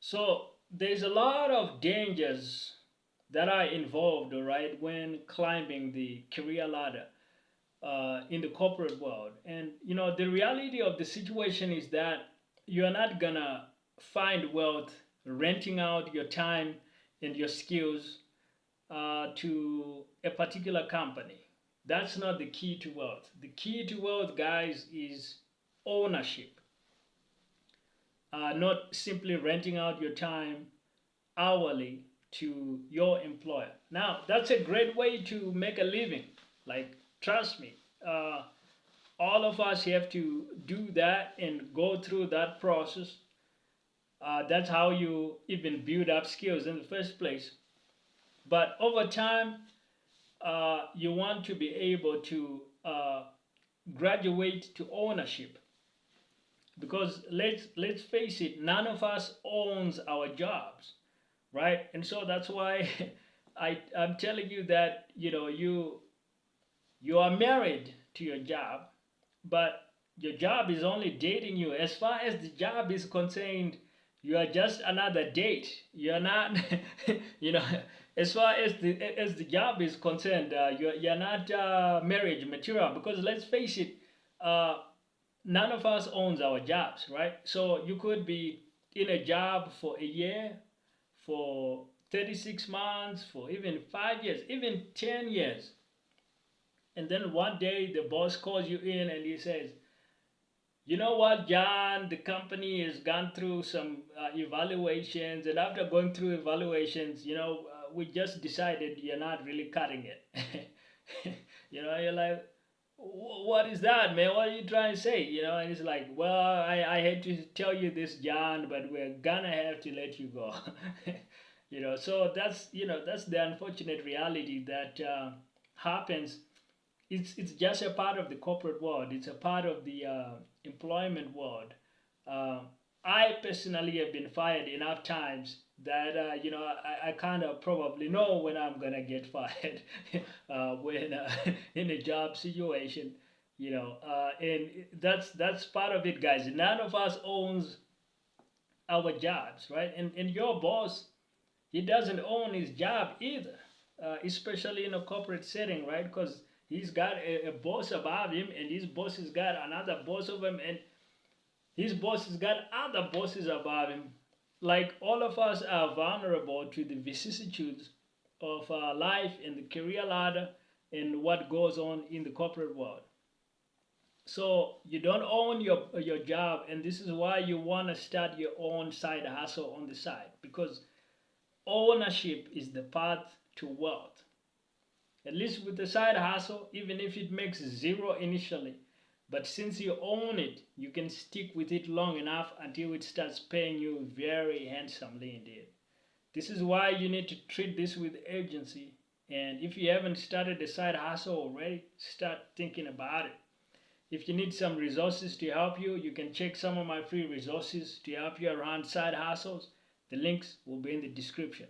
So there's a lot of dangers that are involved, all right, when climbing the career ladder in the corporate world. And you know, the reality of the situation is that you're not gonna find wealth renting out your time and your skills to a particular company. That's not the key to wealth. The key to wealth, guys, is ownership, not simply renting out your time hourly to your employer. Now, that's a great way to make a living. Like, trust me, all of us have to do that and go through that process. That's how you even build up skills in the first place. But over time, you want to be able to graduate to ownership, because let's face it, none of us owns our jobs, right? And so that's why I'm telling you that you are married to your job, but your job is only dating you. As far as the job is concerned, you are just another date. You're not, you know, as far as the job is concerned, you're not marriage material, because let's face it, uh, none of us owns our jobs, right? So you could be in a job for a year, for 36 months, for even 5 years, even 10 years. And then one day the boss calls you in and he says, you know what, John, the company has gone through some evaluations, and after going through evaluations, we just decided you're not really cutting it. You're like, what is that, man? What are you trying to say? And it's like, well, I hate to tell you this, John, but we're gonna have to let you go. So that's the unfortunate reality that happens. It's just a part of the corporate world. It's a part of the employment world. Uh, I personally have been fired enough times that I kind of probably know when I'm gonna get fired when in a job situation. And that's part of it, guys. None of us owns our jobs, right? And your boss, he doesn't own his job either, especially in a corporate setting, right? Because he's got a boss above him, and his boss has got another boss of him, and his boss has got other bosses above him. Like, all of us are vulnerable to the vicissitudes of life and the career ladder and what goes on in the corporate world. So you don't own your job, and this is why you want to start your own side hustle on the side, because ownership is the path to wealth. At least with the side hustle, even if it makes zero initially, but since you own it, you can stick with it long enough until it starts paying you very handsomely indeed. This is why you need to treat this with urgency. And if you haven't started a side hustle already, start thinking about it. If you need some resources to help you, you can check some of my free resources to help you around side hustles. The links will be in the description.